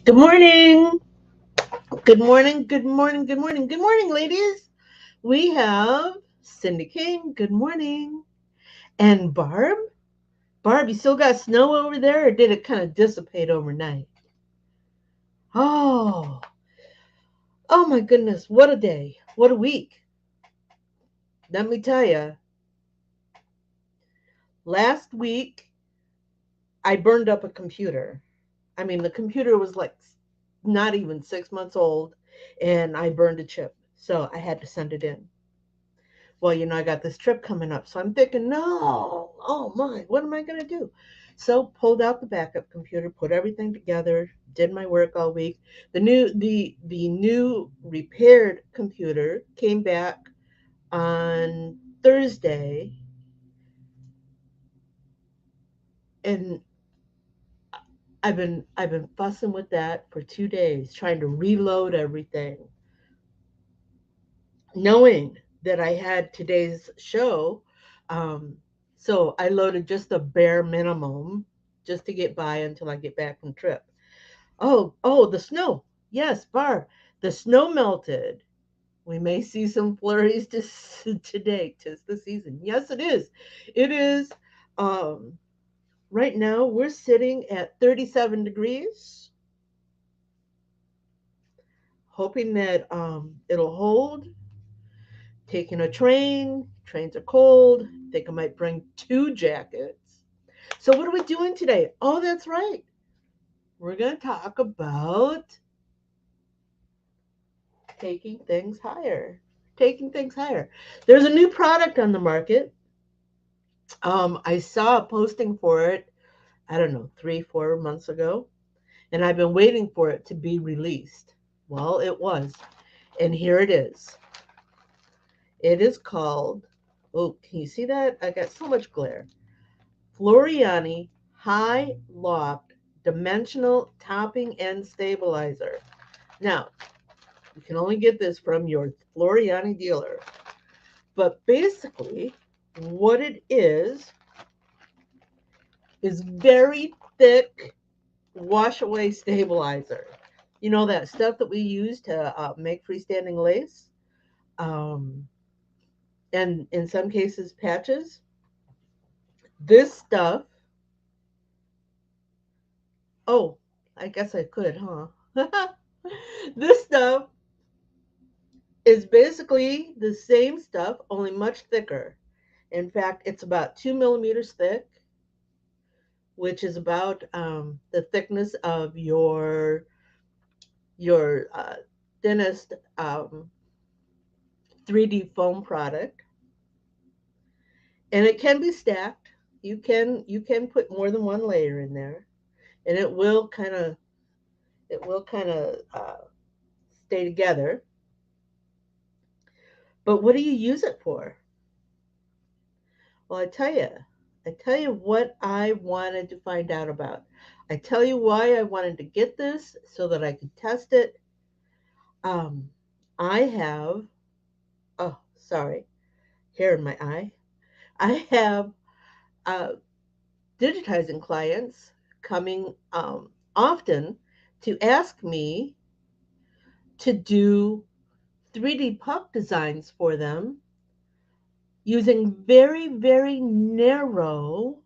Good morning. Good morning. Good morning. Good morning. Good morning, ladies. We have Cindy King. Good morning. And Barb. Barb, you still got snow over there, or did it kind of dissipate overnight? Oh, oh my goodness. What a day. What a week. Let me tell you, last week I burned up a computer. I mean, the computer was like not even 6 months old, and I burned a chip. So I had to send it in. Well, I got this trip coming up. So I'm thinking, no, oh my, what am I going to do? So pulled out the backup computer, put everything together, did my work all week. The new repaired computer came back on Thursday, and I've been fussing with that for 2 days, trying to reload everything, knowing that I had today's show. Um, so I loaded just the bare minimum just to get by until I get back from trip. Oh, the snow. Yes, Barb, the snow melted. We may see some flurries today. 'Tis the season. Yes, it is. It is. Um, right now we're sitting at 37 degrees, hoping that it'll hold. Taking a train. Trains are cold. Think I might bring two jackets. So, what are we doing today? Oh, that's right. We're going to talk about taking things higher. Taking things higher. There's a new product on the market. I saw a posting for it, I don't know, 3, 4 months ago, and I've been waiting for it to be released. Well, it was. And here it is. It is called, oh, can you see that? I got so much glare. Floriani Hi-Loft Dimensional Topping and Stabilizer. Now, you can only get this from your Floriani dealer, but basically, what it is very thick wash away stabilizer. You know that stuff that we use to make freestanding lace, um, and in some cases patches. This stuff. Oh, I guess I could, huh? This stuff is basically the same stuff, only much thicker. In fact, it's about 2 millimeters thick, which is about the thickness of your thinnest 3D foam product, and it can be stacked. You can put more than one layer in there, and it will kind of stay together. But what do you use it for? Well, I tell you what I wanted to find out about. I tell you why I wanted to get this so that I could test it. Um, I have, oh, sorry, hair in my eye. I have uh, digitizing clients coming often to ask me to do 3D puck designs for them using very, very narrow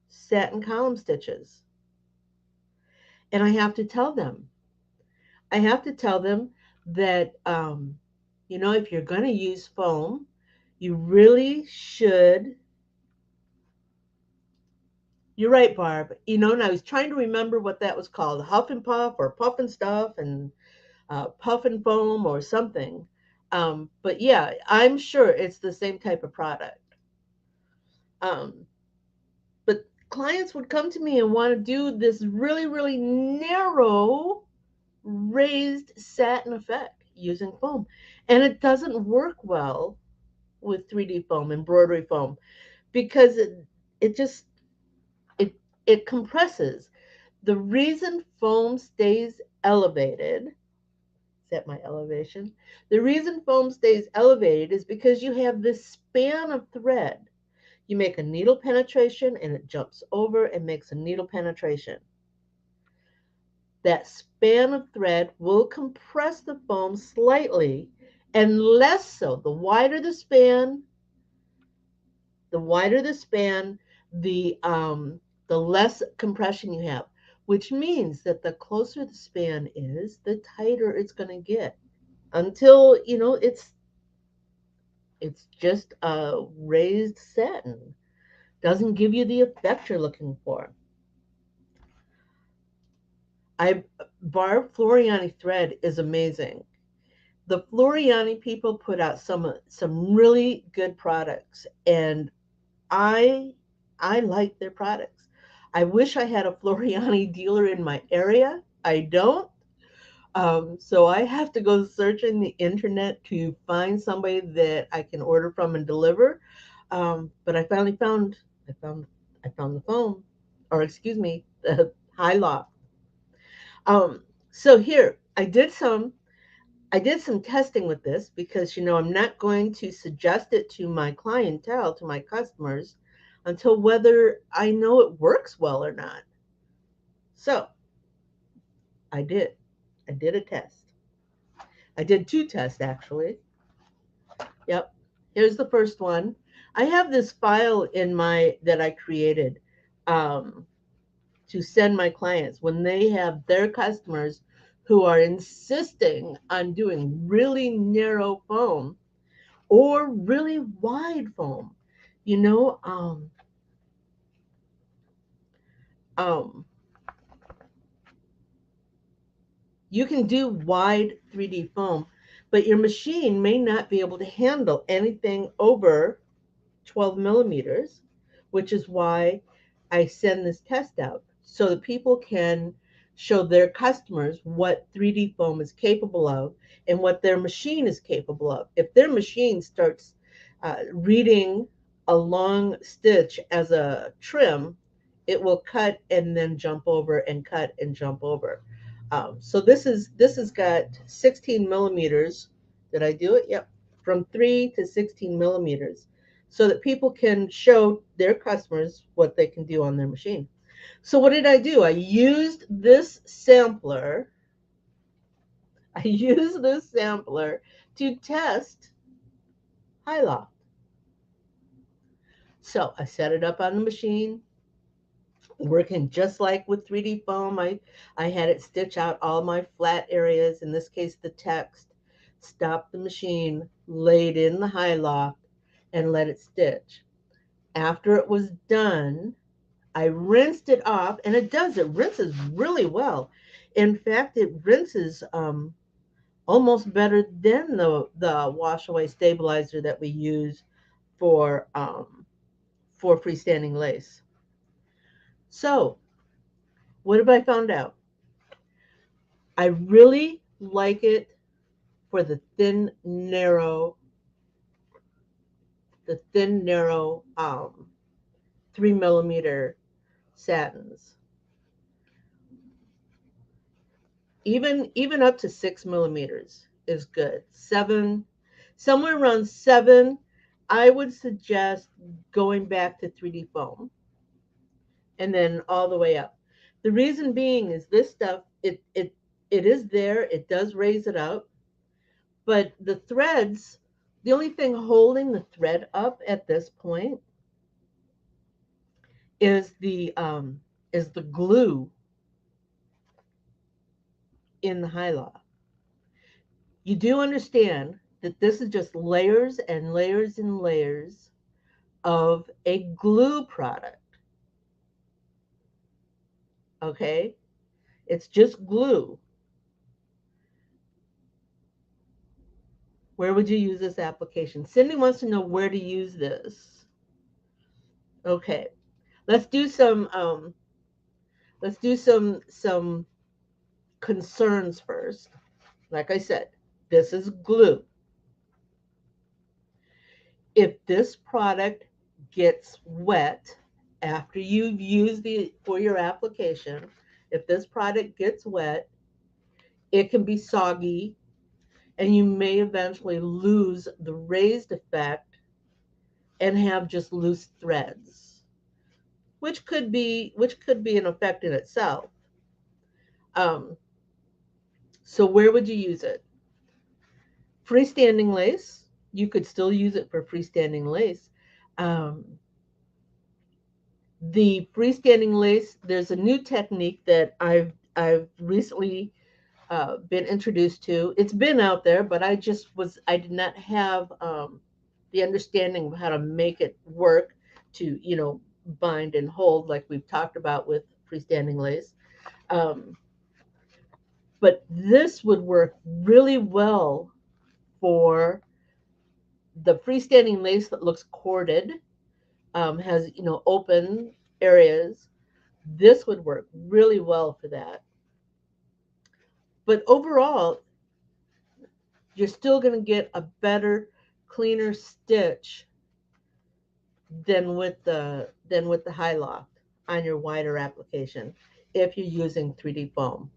satin column stitches. And I have to tell them that, if you're going to use foam, you really should. You're right, Barb. And I was trying to remember what that was called, Huff and Puff or Puff and Stuff and Puff and Foam or something. But yeah, I'm sure it's the same type of product. Um, but clients would come to me and want to do this really, really narrow raised satin effect using foam. And it doesn't work well with 3D foam, embroidery foam, because it just it it compresses. The reason foam stays elevated, is that my elevation? The reason foam stays elevated is because you have this span of thread. You make a needle penetration and it jumps over and makes a needle penetration. that span of thread will compress the foam slightly, and less so. The wider the span, the less compression you have, which means that the closer the span is, the tighter it's going to get until it's just a raised satin. Doesn't give you the effect you're looking for. I Barb Floriani thread is amazing. The Floriani people put out some really good products, and I I like their products. I wish I had a Floriani dealer in my area. I don't. So I have to go searching the internet to find somebody that I can order from and deliver. But I finally I found I found the foam, or excuse me, the Hi-Loft. So here I did some testing with this because I'm not going to suggest it to my clientele, to my customers, until whether I know it works well or not. So I did. I did a test. I did two tests actually. Yep. Here's the first one. I have this file in my that I created um, to send my clients when they have their customers who are insisting on doing really narrow foam or really wide foam. You know, um, you can do wide 3D foam, but your machine may not be able to handle anything over 12 millimeters, which is why I send this test out so that people can show their customers what 3D foam is capable of and what their machine is capable of. If their machine starts reading a long stitch as a trim, it will cut and then jump over and cut and jump over. So this has got 16 millimeters. Did I do it? Yep, from 3 to 16 millimeters, so that people can show their customers what they can do on their machine. So what did I do? I used this sampler. I used this sampler to test Hi-Loft. So I set it up on the machine, working just like with 3D foam. I had it stitch out all my flat areas, in this case the text, stopped the machine, laid in the Hi-Loft, and let it stitch. After it was done, I rinsed it off, and it rinses really well. In fact, it rinses almost better than the wash away stabilizer that we use for freestanding lace. So what have I found out? I really like it for the thin, narrow 3 millimeter satins. Even up to 6 millimeters is good. Somewhere around 7, I would suggest going back to 3D foam and then all the way up. The reason being is this stuff, it is there, it does raise it up, but the threads, the only thing holding the thread up at this point is the glue in the Hi-Loft. You do understand that this is just layers and layers and layers of a glue product. Okay? It's just glue. Where would you use this application? Cindy wants to know where to use this. Okay. Let's do some concerns first. Like I said, this is glue. If this product gets wet after you've used it for your application, if this product gets wet, it can be soggy, and you may eventually lose the raised effect and have just loose threads, which could be an effect in itself. Um, so where would you use it? Freestanding lace, you could still use it for freestanding lace. Um, the freestanding lace, there's a new technique that I've recently been introduced to. It's been out there, but I did not have the understanding of how to make it work to, bind and hold like we've talked about with freestanding lace. Um, but this would work really well for the freestanding lace that looks corded, has, open areas. This would work really well for that. But overall, you're still going to get a better, cleaner stitch than with the Hi-Loft on your wider application if you're using 3D foam.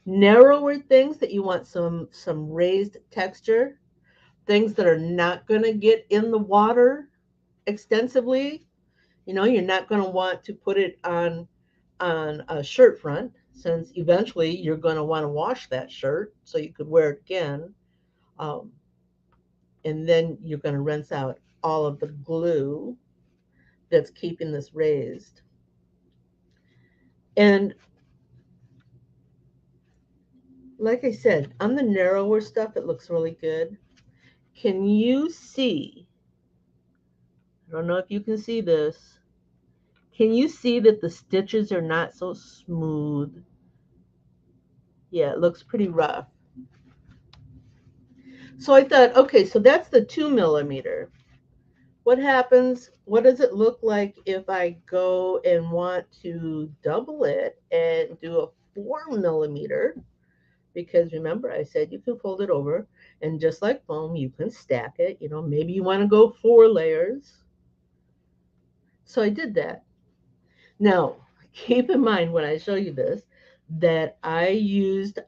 Narrower things that you want some raised texture, things that are not going to get in the water extensively. You're not going to want to put it on a shirt front, since eventually you're going to want to wash that shirt so you could wear it again. Um, and then you're going to rinse out all of the glue that's keeping this raised. And like I said, on the narrower stuff, it looks really good. Can you see? I don't know if you can see this. Can you see that the stitches are not so smooth? Yeah, it looks pretty rough. So I thought, okay, so that's the 2 millimeter. What happens? What does it look like if I go and want to double it and do a 4 millimeter? Because remember, I said you can fold it over, and just like foam, you can stack it. Maybe you want to go 4 layers. So I did that. Now, keep in mind when I show you this that I used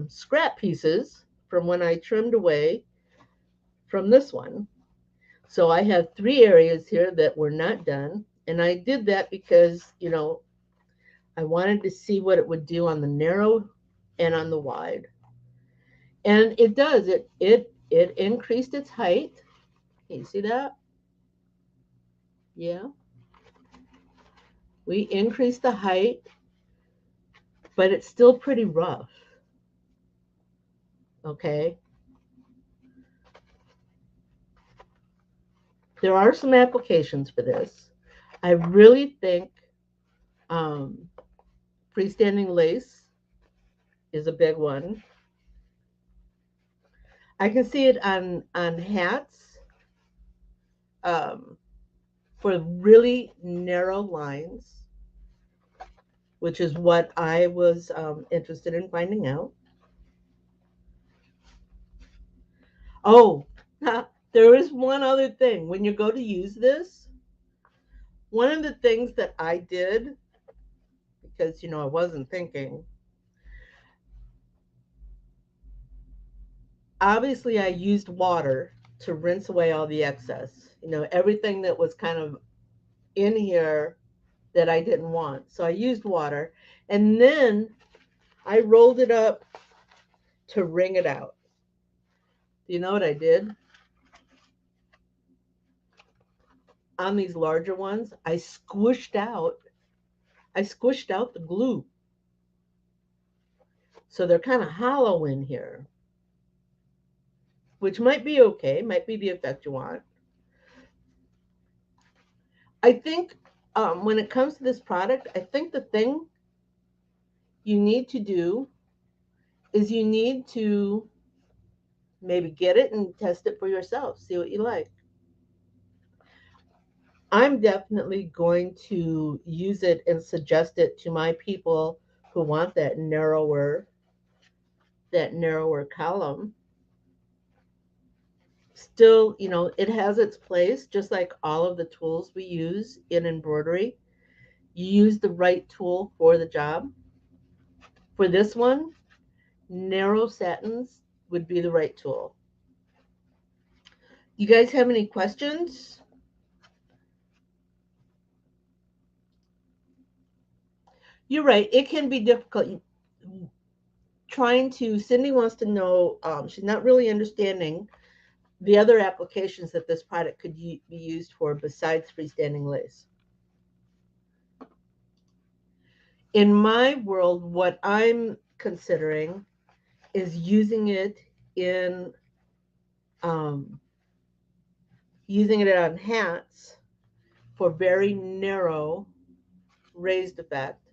scrap pieces from when I trimmed away from this one. So I have 3 areas here that were not done. And I did that because, I wanted to see what it would do on the narrow and on the wide. And it does. It increased its height. Can you see that? Yeah. We increased the height, but it's still pretty rough. Okay. There are some applications for this. I really think um, freestanding lace is a big one. I can see it on hats, um, for really narrow lines, which is what I was interested in finding out. Oh, there is one other thing. When you go to use this, one of the things that I did, because I wasn't thinking, obviously I used water to rinse away all the excess. Everything that was kind of in here that I didn't want. So I used water, and then I rolled it up to wring it out. Do you know what I did? On these larger ones, I squished out the glue. So they're kind of hollow in here, which might be okay, might be the effect you want. I think when it comes to this product, I think the thing you need to do is you need to maybe get it and test it for yourself, see what you like. I'm definitely going to use it and suggest it to my people who want that narrower column. Still, it has its place, just like all of the tools we use in embroidery. You use the right tool for the job. For this one, narrow satins would be the right tool. You guys have any questions? You're right. It can be difficult. Cindy wants to know, she's not really understanding the other applications that this product could be used for besides freestanding lace. In my world, what I'm considering is in um, using it on hats for very narrow raised effect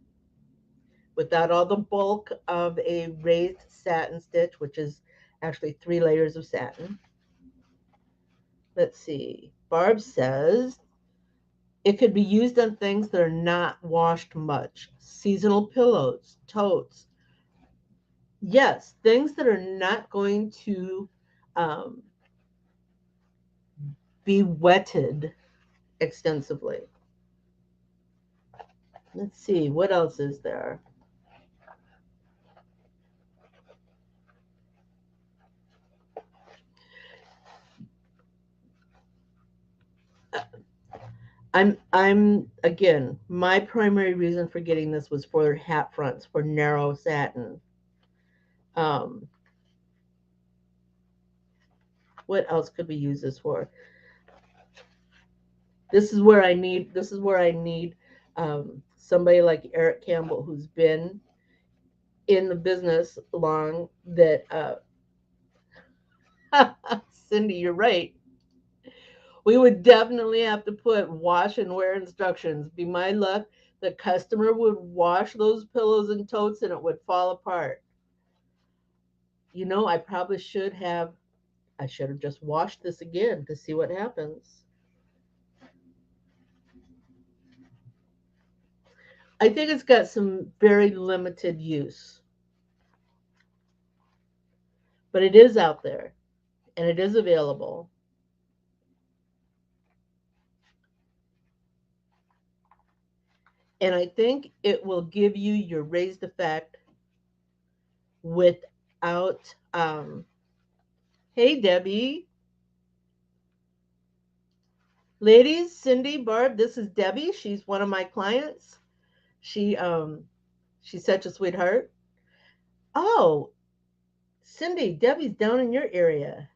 without all the bulk of a raised satin stitch, which is actually 3 layers of satin. Let's see. Barb says it could be used on things that are not washed much. Seasonal pillows, totes. Yes, things that are not going to um, be wetted extensively. Let's see, what else is there? I'm again, my primary reason for getting this was for hat fronts, for narrow satin. Um, what else could we use this for? This is where I need somebody like Eric Campbell, who's been in the business long. That Cindy, you're right. We would definitely have to put wash and wear instructions. Be my luck, the customer would wash those pillows and totes and it would fall apart. I probably I should have just washed this again to see what happens. I think it's got some very limited use, but it is out there and it is available. And I think it will give you your raised effect without. Hey, Debbie. Ladies, Cindy, Barb, this is Debbie. She's one of my clients. She she's such a sweetheart. Oh, Cindy, Debbie's down in your area.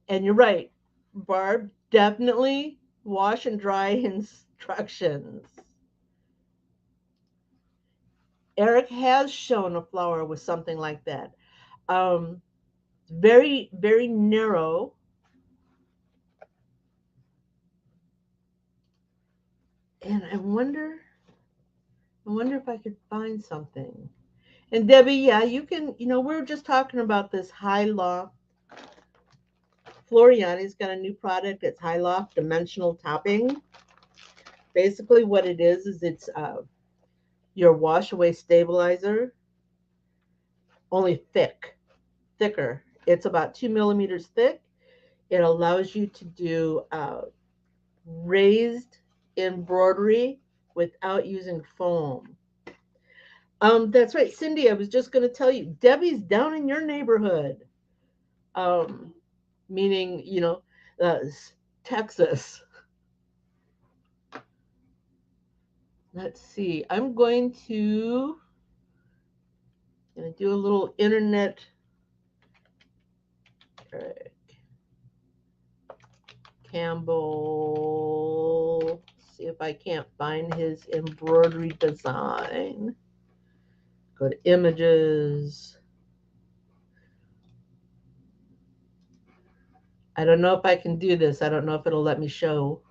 And you're right, Barb, definitely wash and dry instructions. Eric has shown a flower with something like that. Um, very, very narrow. And I wonder if I could find something. And Debbie, yeah, we're just talking about this Hi-Loft. Floriani's got a new product. It's Hi-Loft Dimensional Topping. Basically, what it is it's your wash away stabilizer, only thicker. It's about 2 millimeters thick. It allows you to do raised embroidery without using foam. That's right, Cindy. I was just going to tell you, Debbie's down in your neighborhood. Um, Meaning, uh, Texas. Let's see. I'm going to do a little internet. Eric Campbell. See if I can't find his embroidery design. Go to images. I don't know if I can do this. I don't know if it'll let me show.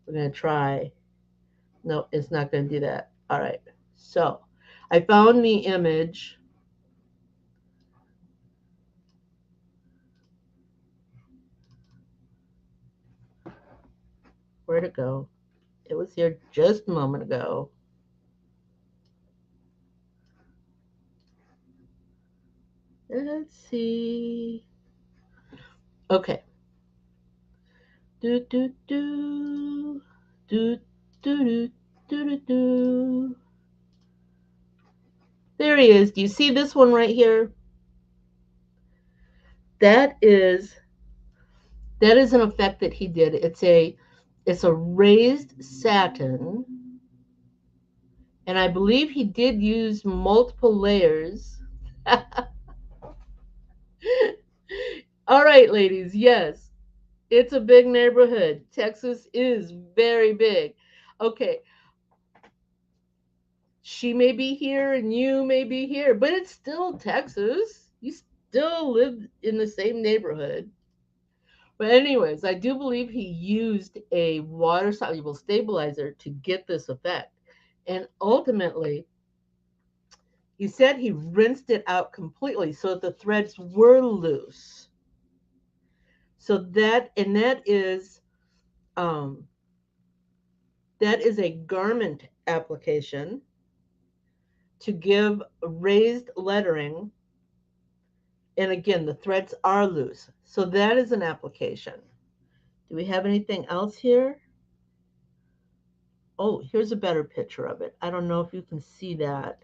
We're going to try. No, it's not going to do that. All right. So I found the image. Where'd it go? It was here just a moment ago. Let's see. Okay. Do do do do do do do do. There he is. Do you see this one right here? That is that is an effect that he did. It's a raised satin, and I believe he did use multiple layers. All right, ladies, yes, it's a big neighborhood. Texas is very big. Okay, she may be here and you may be here, but it's still Texas. You still live in the same neighborhood. But anyways, I do believe he used a water soluble stabilizer to get this effect. And ultimately, he said he rinsed it out completely so that the threads were loose. So um that is a garment application to give raised lettering, and again the threads are loose. So that is an application. Do we have anything else here? Oh, here's a better picture of it. I don't know if you can see that.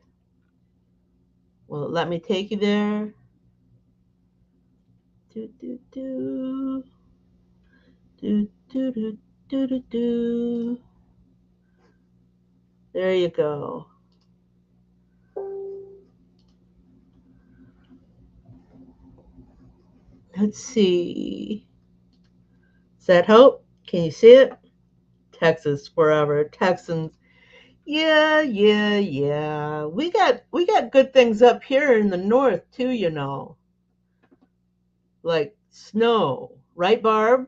Well, let me take you there. Do do do do do do do do do. There you go. Let's see. Does that help? Can you see it? Texas forever. Texans. Yeah, yeah, yeah. We got good things up here in the north too, like snow. Right, Barb?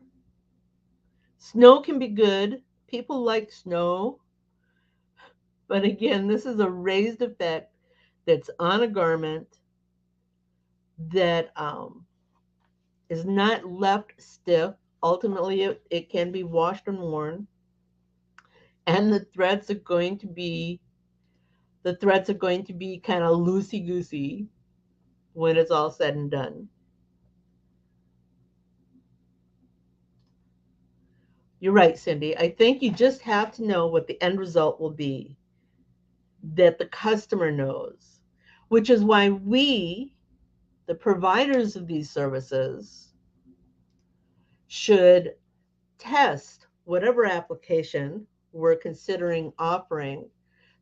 Snow can be good. People like snow. But again, this is a raised effect that's on a garment that is not left stiff. Ultimately, it can be washed and worn, and the threads are going to be kind of loosey goosey when it's all said and done. You're right, Cindy. I think you just have to know what the end result will be, that the customer knows, which is why we, the providers of these services, should test whatever application we're considering offering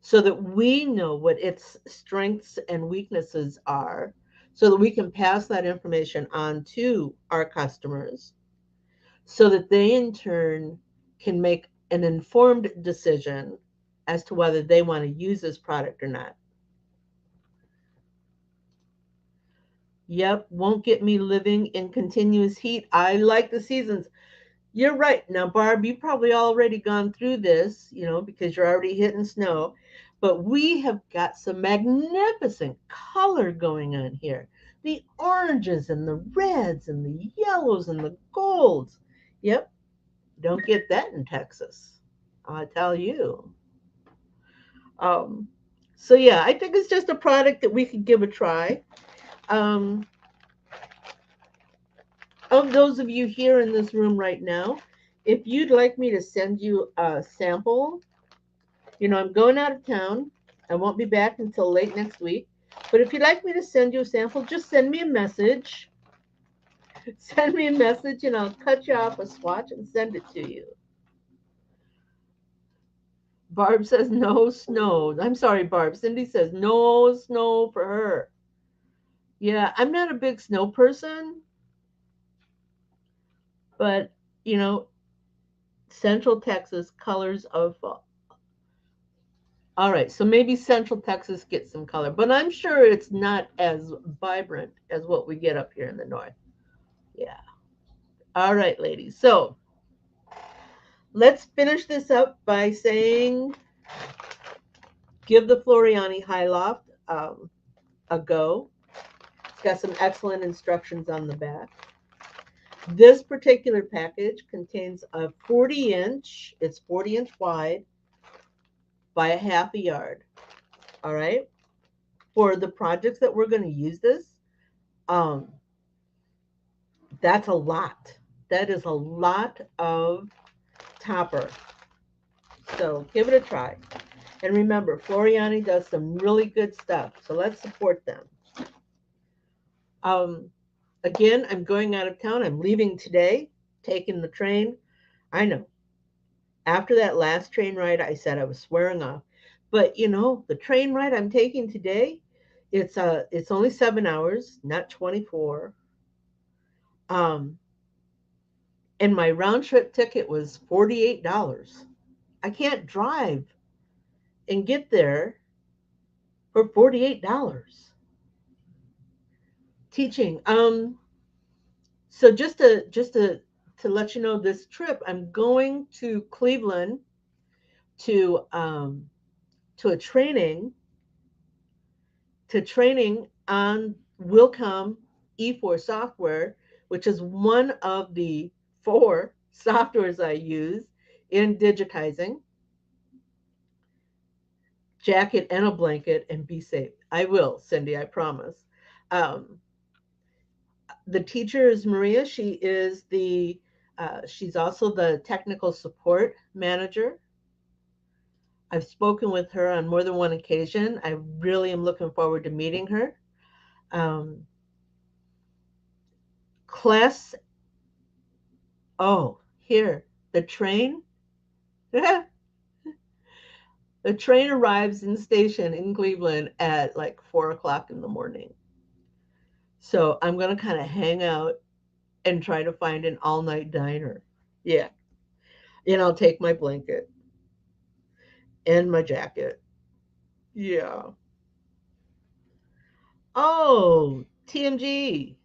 so that we know what its strengths and weaknesses are, so that we can pass that information on to our customers so that they in turn can make an informed decision as to whether they want to use this product or not. Yep, won't get me living in continuous heat. I like the seasons. You're right. Now, Barb, you've probably already gone through this, because you're already hitting snow. But we have got some magnificent color going on here. The oranges and the reds and the yellows and the golds. Yep, don't get that in Texas. I tell you. Um, so yeah, I think it's just a product that we could give a try. Um, of those of you here in this room right now, if you'd like me to send you a sample, I'm going out of town. I won't be back until late next week. But if you'd like me to send you a sample, just send me a message. Send me a message and I'll cut you off a swatch and send it to you. Barb says no snow. I'm sorry, Barb. Cindy says no snow for her. Yeah, I'm not a big snow person, but you know, Central Texas colors of fall. All right, so maybe Central Texas gets some color, but I'm sure it's not as vibrant as what we get up here in the north. Yeah. All right, ladies. So let's finish this up by saying give the Floriani Hi-Loft a go. It's got some excellent instructions on the back. This particular package contains a 40-inch, it's 40-inch wide by a half a yard. All right. For the projects that we're going to use this, um, that's a lot. That is a lot of topper. So give it a try. And remember, Floriani does some really good stuff. So let's support them. Um, Again, I'm going out of town. I'm leaving today, taking the train. I know. After that last train ride, I said I was swearing off. But the train ride I'm taking today, it's only 7 hours, not 24. Um, and my round trip ticket was $48. I can't drive and get there for $48. Teaching. So just to let you know, this trip, I'm going to Cleveland to um to a training on Willcom E4 software, which is one of the four softwares I use in digitizing. Jacket and a blanket and be safe. I will, Cindy, I promise. Um, the teacher is Maria. She's also the technical support manager. I've spoken with her on more than one occasion. I really am looking forward to meeting her. Um, class, oh, here, the train. The train arrives in the station in Cleveland at like 4 o'clock in the morning. So I'm going to kind of hang out and try to find an all night diner. Yeah. And I'll take my blanket and my jacket. Yeah. Oh, TMG.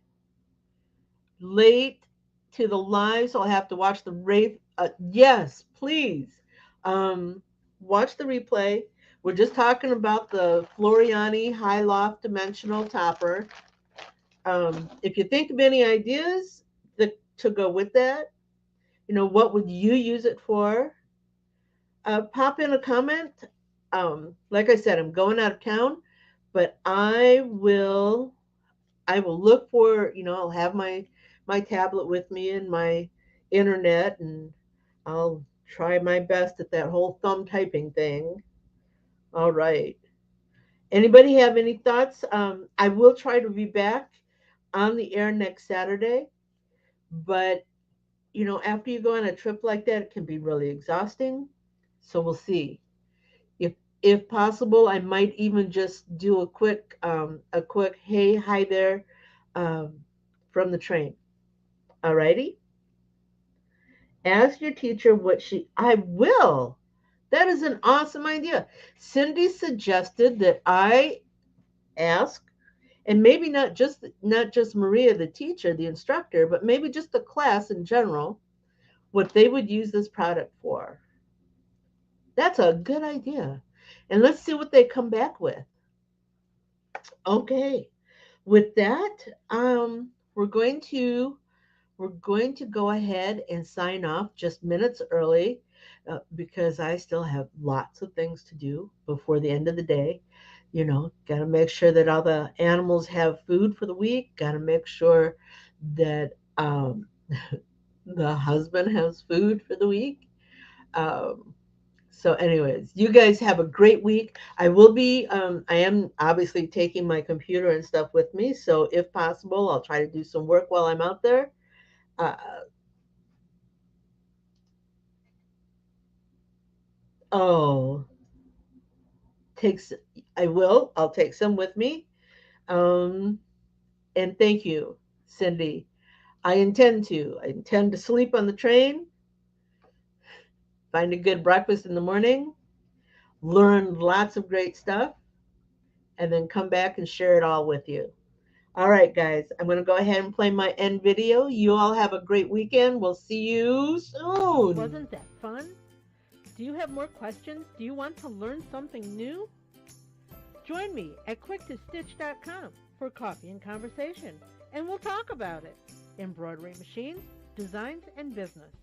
Late to the live, so I'll have to watch the Wraith. Yes, please. Um, Watch the replay. We're just talking about the Floriani Hi-Loft Dimensional Topper. If you think of any ideas to go with that, what would you use it for? Pop in a comment. Like I said, I'm going out of town, but I will look for, I'll have my tablet with me and my internet, and I'll try my best at that whole thumb typing thing. All right. Anybody have any thoughts? I will try to be back on the air next Saturday, but after you go on a trip like that, it can be really exhausting. So we'll see. If if possible, I might even just do a quick hey, hi there, um, from the train. Alrighty. Ask your teacher what I will. That is an awesome idea. Cindy suggested that I ask, and maybe not just Maria, the teacher, the instructor, but maybe just the class in general, what they would use this product for. That's a good idea. And let's see what they come back with. Okay. With that, we're going to go ahead and sign off just minutes early, because I still have lots of things to do before the end of the day. Got to make sure that all the animals have food for the week. Got to make sure that the husband has food for the week. Um, so, anyways, you guys have a great week. I am obviously taking my computer and stuff with me. So, if possible, I'll try to do some work while I'm out there. Uh, oh, takes I'll take some with me. Um, and thank you, Cindy. I intend to sleep on the train, find a good breakfast in the morning, learn lots of great stuff, and then come back and share it all with you. All right, guys, I'm going to go ahead and play my end video. You all have a great weekend. We'll see you soon. Wasn't that fun? Do you have more questions? Do you want to learn something new? Join me at quicktostitch.com for coffee and conversation, and we'll talk about it. Embroidery machines, designs, and business.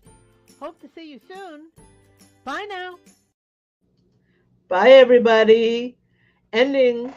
Hope to see you soon. Bye now. Bye, everybody. Ending.